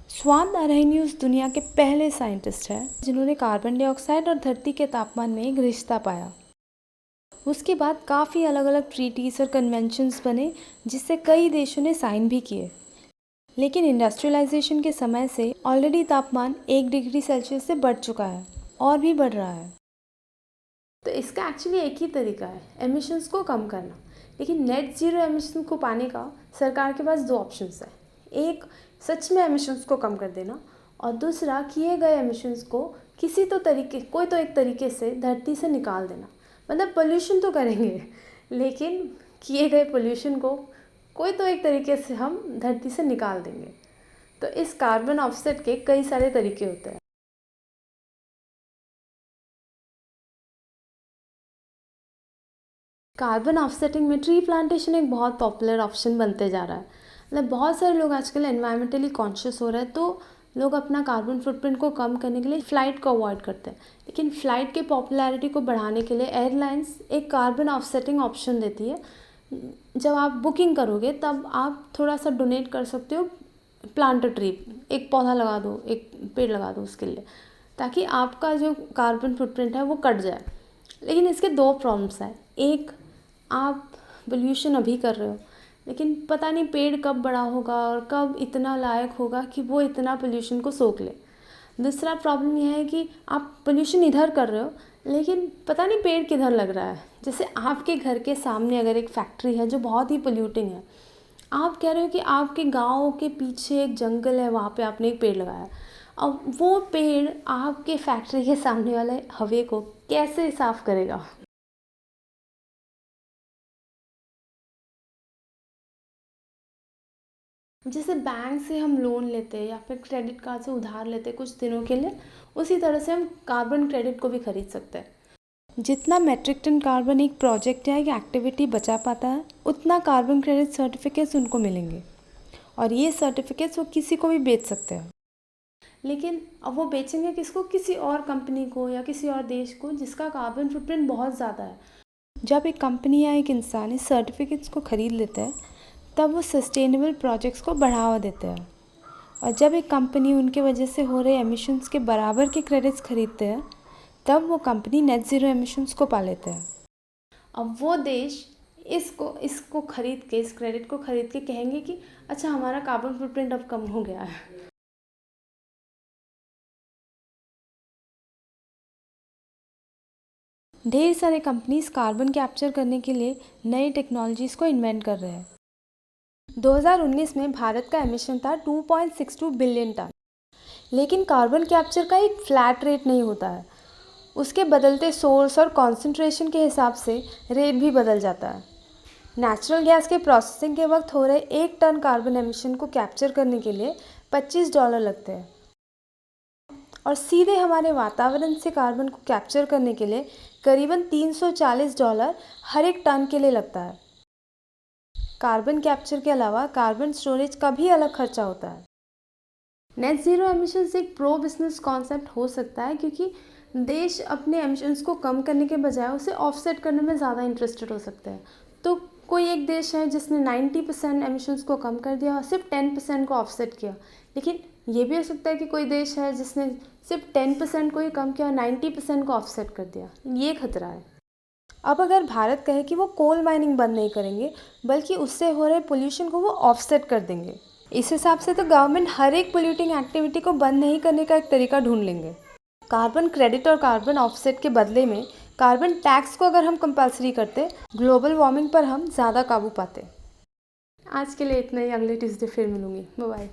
स्वान अरहनियुस दुनिया के पहले साइंटिस्ट हैं जिन्होंने कार्बन डाइऑक्साइड और धरती के तापमान में एक रिश्ता पाया। उसके बाद काफ़ी अलग अलग ट्रीटीज और कन्वेंशंस बने जिससे कई देशों ने साइन भी किए। लेकिन इंडस्ट्रियलाइजेशन के समय से ऑलरेडी तापमान 1 डिग्री सेल्सियस से बढ़ चुका है और भी बढ़ रहा है। तो इसका एक्चुअली एक ही तरीका है एमिशंस को कम करना। लेकिन नेट ज़ीरो एमिशन को पाने का सरकार के पास 2 ऑप्शंस है। एक, सच में एमिशंस को कम कर देना, और दूसरा, किए गए एमिशंस को कोई तो एक तरीके से धरती से निकाल देना। मतलब पोल्यूशन तो करेंगे, लेकिन किए गए पोल्यूशन को कोई तो एक तरीके से हम धरती से निकाल देंगे। तो इस कार्बन ऑफसेट के कई सारे तरीके होते हैं। कार्बन ऑफसेटिंग में ट्री प्लांटेशन एक बहुत पॉपुलर ऑप्शन बनते जा रहा है। मतलब बहुत सारे लोग आजकल एनवायरमेंटली कॉन्शियस हो रहे हैं, तो लोग अपना कार्बन फुटप्रिंट को कम करने के लिए फ़्लाइट को अवॉइड करते हैं। लेकिन फ़्लाइट के पॉपुलैरिटी को बढ़ाने के लिए एयरलाइंस एक कार्बन ऑफसेटिंग ऑप्शन देती है। जब आप बुकिंग करोगे तब आप थोड़ा सा डोनेट कर सकते हो, प्लांट अ ट्री, एक पौधा लगा दो, एक पेड़ लगा दो उसके लिए, ताकि आपका जो कार्बन फुटप्रिंट है वो कट जाए। लेकिन इसके 2 प्रॉब्लम्स हैं। एक, आप पोल्यूशन अभी कर रहे हो, लेकिन पता नहीं पेड़ कब बड़ा होगा और कब इतना लायक होगा कि वो इतना पोल्यूशन को सोख ले। दूसरा प्रॉब्लम यह है कि आप पोल्यूशन इधर कर रहे हो, लेकिन पता नहीं पेड़ किधर लग रहा है। जैसे आपके घर के सामने अगर एक फैक्ट्री है जो बहुत ही पोल्यूटिंग है, आप कह रहे हो कि आपके गाँव के पीछे एक जंगल है, वहाँ पे आपने एक पेड़ लगाया। अब वो पेड़ आपके फैक्ट्री के सामने वाले हवा को कैसे साफ़ करेगा? जैसे बैंक से हम लोन लेते हैं या फिर क्रेडिट कार्ड से उधार लेते हैं कुछ दिनों के लिए, उसी तरह से हम कार्बन क्रेडिट को भी खरीद सकते हैं। जितना मेट्रिक टन कार्बन एक प्रोजेक्ट या एक एक्टिविटी बचा पाता है, उतना कार्बन क्रेडिट सर्टिफिकेट्स उनको मिलेंगे, और ये सर्टिफिकेट्स वो किसी को भी बेच सकते हैं। लेकिन अब वो बेचेंगे किसको? किसी और कंपनी को या किसी और देश को जिसका कार्बन फुटप्रिंट बहुत ज़्यादा है। जब एक कंपनी या एक इंसान इस सर्टिफिकेट्स को ख़रीद लेते हैं, तब वो सस्टेनेबल प्रोजेक्ट्स को बढ़ावा देते हैं। और जब एक कंपनी उनके वजह से हो रहे एमिशंस के बराबर के क्रेडिट्स खरीदते हैं, तब वो कंपनी नेट ज़ीरो एमिशंस को पा लेते हैं। अब वो देश इसको खरीद के, इस क्रेडिट को खरीद के कहेंगे कि अच्छा, हमारा कार्बन फुटप्रिंट अब कम हो गया है। ढेर सारे कंपनीज कार्बन कैप्चर करने के लिए नई टेक्नोलॉजीज़ को इन्वेंट कर रहे हैं। 2019 में भारत का एमिशन था 2.62 बिलियन टन। लेकिन कार्बन कैप्चर का एक फ्लैट रेट नहीं होता है, उसके बदलते सोर्स और कॉन्सेंट्रेशन के हिसाब से रेट भी बदल जाता है। नेचुरल गैस के प्रोसेसिंग के वक्त हो रहे 1 टन कार्बन एमिशन को कैप्चर करने के लिए $25 लगते हैं, और सीधे हमारे वातावरण से कार्बन को कैप्चर करने के लिए करीबन $340 हर एक टन के लिए लगता है। कार्बन कैप्चर के अलावा कार्बन स्टोरेज का भी अलग खर्चा होता है। नेट ज़ीरो एमिशंस एक प्रो बिजनेस कॉन्सेप्ट हो सकता है, क्योंकि देश अपने एमिशंस को कम करने के बजाय उसे ऑफसेट करने में ज़्यादा इंटरेस्टेड हो सकते हैं। तो कोई एक देश है जिसने 90% एमिशंस को कम कर दिया और सिर्फ 10% को ऑफसेट किया। लेकिन ये भी हो सकता है कि कोई देश है जिसने सिर्फ 10% को ही कम किया और 90% को ऑफसेट कर दिया। ये खतरा है। अब अगर भारत कहे कि वो कोल माइनिंग बंद नहीं करेंगे, बल्कि उससे हो रहे पोल्यूशन को वो ऑफसेट कर देंगे, इस हिसाब से तो गवर्नमेंट हर एक पोल्यूटिंग एक्टिविटी को बंद नहीं करने का एक तरीका ढूंढ लेंगे। कार्बन क्रेडिट और कार्बन ऑफसेट के बदले में कार्बन टैक्स को अगर हम कंपलसरी करते, ग्लोबल वार्मिंग पर हम ज़्यादा काबू पाते। आज के लिए इतना ही। अगले ट्यूसडे फिर मिलूंगी। Bye bye.